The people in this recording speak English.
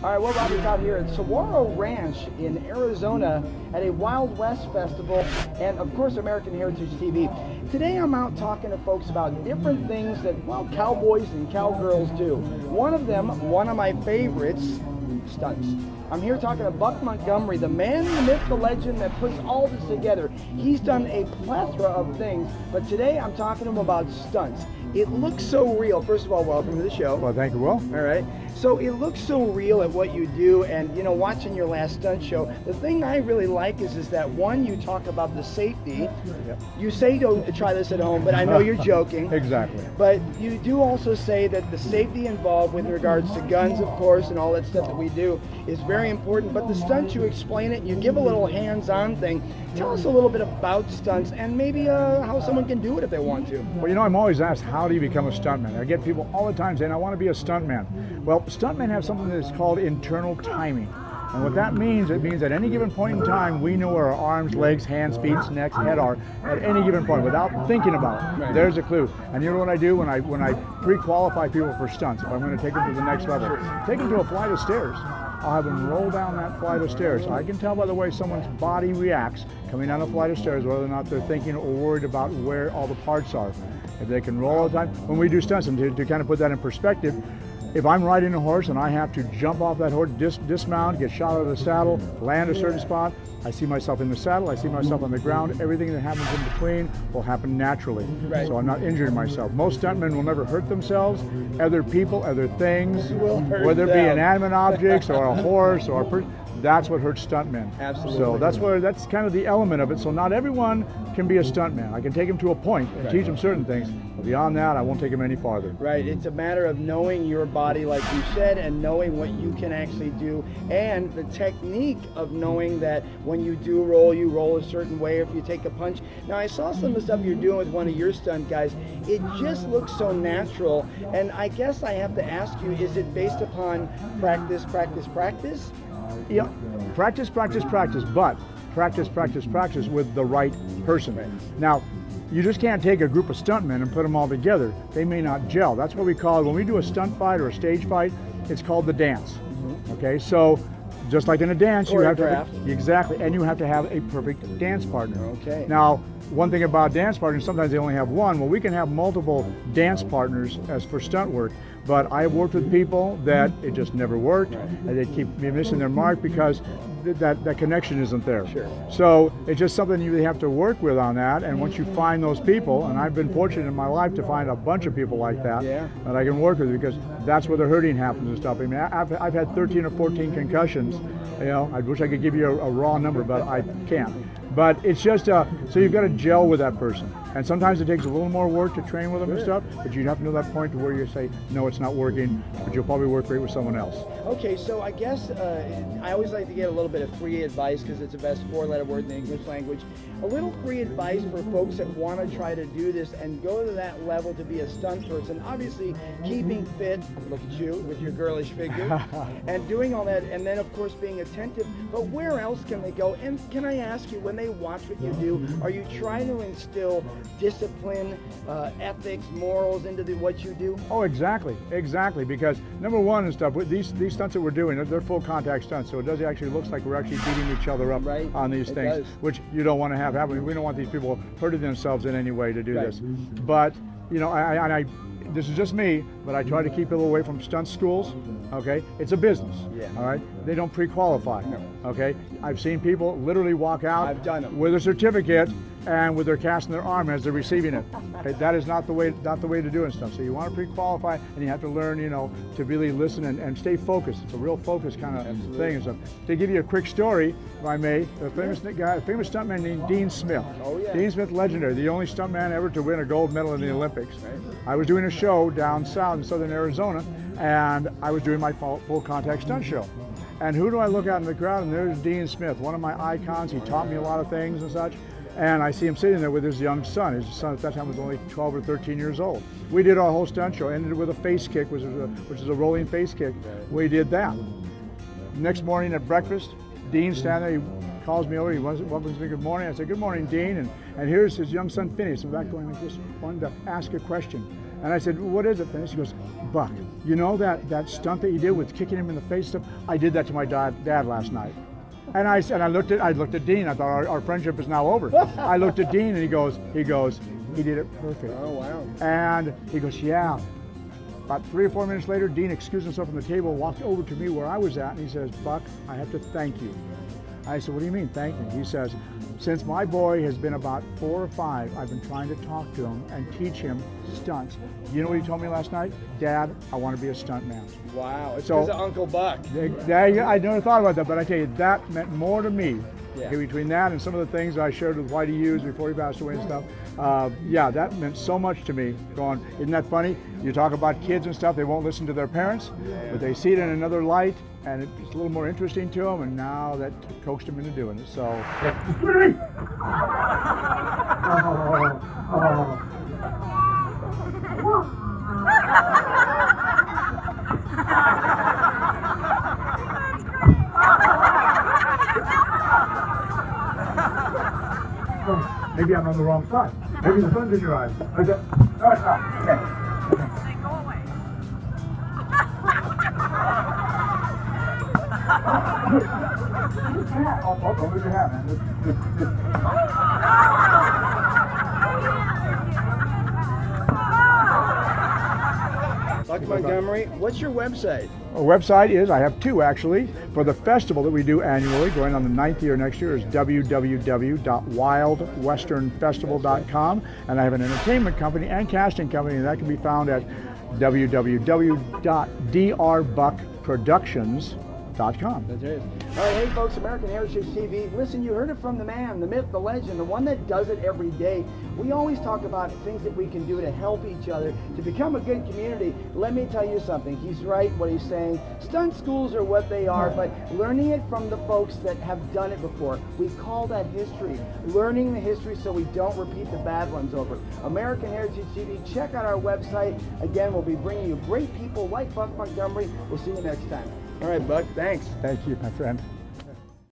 All right, well, Robert's out here at Saguaro Ranch in Arizona at a Wild West Festival and, of course, American Heritage TV. Today I'm out talking to folks about different things that, well, cowboys and cowgirls do. One of them, one of my favorites, stunts. I'm here talking to Buck Montgomery, the man, the myth, the legend that puts all this together. He's done a plethora of things, but today I'm talking to him about stunts. It looks so real. First of all, welcome to the show. Well, thank you, Will. All right. So it looks so real at what you do, and you know, watching your last stunt show, the thing I really like is that one, you talk about the safety. Yep. You say don't try this at home, but I know you're joking. Exactly. But you do also say that the safety involved with regards to guns, of course, and all that stuff that we do is very important. But the stunts, you explain it, you give a little hands-on thing. Tell us a little bit about stunts and maybe how someone can do it if they want to. Well, you know, I'm always asked, how do you become a stuntman? I get people all the time saying, I want to be a stuntman. Well, stuntmen have something that is called internal timing. And what that means, it means at any given point in time, we know where our arms, legs, hands, feet, necks, head are at any given point without thinking about it. Right. There's a clue. And you know what I do when I pre-qualify people for stunts? If I'm going to take them to the next level, take them to a flight of stairs. I'll have them roll down that flight of stairs. I can tell by the way someone's body reacts coming down a flight of stairs whether or not they're thinking or worried about where all the parts are. If they can roll all the time, when we do stunts, and to kind of put that in perspective, if I'm riding a horse and I have to jump off that horse, dismount, get shot out of the saddle, land a certain spot, I see myself in the saddle, I see myself on the ground, everything that happens in between will happen naturally. Right. So I'm not injuring myself. Most stuntmen will never hurt themselves, other people, other things, whether it be inanimate objects or a horse or a person. That's what hurts stuntmen. Absolutely. So that's kind of the element of it. So not everyone can be a stuntman. I can take them to a point and teach them certain things, but beyond that, I won't take them any farther. Right. It's a matter of knowing your body, like you said, and knowing what you can actually do, and the technique of knowing that when you do roll, you roll a certain way. If you take a punch. Now, I saw some of the stuff you're doing with one of your stunt guys. It just looks so natural, and I guess I have to ask you: is it based upon practice, practice, practice? Yeah, practice, practice, practice, but practice, practice, practice with the right person. Now, you just can't take a group of stuntmen and put them all together. They may not gel. That's what we call it. When we do a stunt fight or a stage fight, it's called the dance. Okay, so just like in a dance, you have to have, exactly, and you have to have a perfect dance partner. Okay. Now, one thing about dance partners, sometimes they only have one. Well, we can have multiple dance partners as for stunt work, but I have worked with people that it just never worked, and they keep missing their mark because that connection isn't there. Sure. So it's just something you really have to work with on that, and once you find those people, and I've been fortunate in my life to find a bunch of people like that, that I can work with, because that's where the hurting happens and stuff. I mean, I've had 13 or 14 concussions. You know, I wish I could give you a raw number, but I can't. But it's just, so you've got to gel with that person. And sometimes it takes a little more work to train with them and stuff, but you have to know that point to where you say, no, it's not working, but you'll probably work great with someone else. Okay, so I guess I always like to get a little bit of free advice because it's the best four-letter word in the English language. A little free advice for folks that want to try to do this and go to that level to be a stunt person. Obviously, keeping fit, look at you with your girlish figure, and doing all that, and then of course being attentive. But where else can they go? And can I ask you, when they watch what you do, are you trying to instill discipline, ethics, morals into what you do? Oh, exactly, because number one and stuff, with these stunts that we're doing, they're full contact stunts, so it does actually looks like we're actually beating each other up on these things, which you don't want to have happen. We don't want these people hurting themselves in any way to do this. But you know, I this is just me, but I try to keep people away from stunt schools. Okay, it's a business. All right, they don't pre-qualify. Okay, I've seen people literally walk out. I've done it with a certificate and with their cast in their arm as they're receiving it. Okay, that is not the way to do it and stuff. So you want to pre-qualify, and you have to learn, you know, to really listen and stay focused. It's a real focus kind of thing and stuff. To give you a quick story, if I may, a famous stuntman named Dean Smith. Oh, yeah. Dean Smith, legendary, the only stuntman ever to win a gold medal in the Olympics. I was doing a show down south in southern Arizona, and I was doing my full contact stunt show. And who do I look out in the crowd? And there's Dean Smith, one of my icons. He taught me a lot of things and such. And I see him sitting there with his young son. His son at that time was only 12 or 13 years old. We did our whole stunt show, ended with a face kick, which is a rolling face kick. We did that. Next morning at breakfast, Dean standing there, he calls me over, he welcomes me, good morning. I said, good morning, Dean. And here's his young son, Phineas. In fact, I just wanted to ask a question. And I said, what is it, Phineas? He goes, Buck, you know that stunt that you did with kicking him in the face stuff? I did that to my dad last night. And I looked at Dean. I thought our friendship is now over. I looked at Dean and he goes, he did it perfect. Oh, wow. And he goes, yeah. About 3 or 4 minutes later, Dean excused himself from the table, walked over to me where I was at, and he says, Buck, I have to thank you. I said, what do you mean, thank me? He says, since my boy has been about 4 or 5, I've been trying to talk to him and teach him stunts. You know what he told me last night? Dad, I want to be a stunt man. Wow, it's So- because of Uncle Buck. I never thought about that, but I tell you, that meant more to me. Yeah. Okay, between that and some of the things I shared with Whitey Hughes before he passed away and stuff, yeah, that meant so much to me. Going, isn't that funny? You talk about kids and stuff, they won't listen to their parents, but they see it in another light, and it's a little more interesting to them, and now that coaxed them into doing it. So. Maybe I'm on the wrong side. Maybe the sun's in your eyes. No, it's not. Okay. Then go away. Oh, don't lose your hat, man. Buck Montgomery, what's your website? Our website is, I have 2 actually, for the festival that we do annually, going on the 9th year next year, is www.wildwesternfestival.com. And I have an entertainment company and casting company, and that can be found at www.drbuckproductions.com. That's right. All right, hey folks, American Heritage TV. Listen, you heard it from the man, the myth, the legend, the one that does it every day. We always talk about things that we can do to help each other, to become a good community. Let me tell you something. He's right what he's saying. Stunt schools are what they are, but learning it from the folks that have done it before. We call that history. Learning the history so we don't repeat the bad ones over. American Heritage TV, check out our website. Again, we'll be bringing you great people like Buck Montgomery. We'll see you next time. All right, Buck, thanks. Thank you, my friend.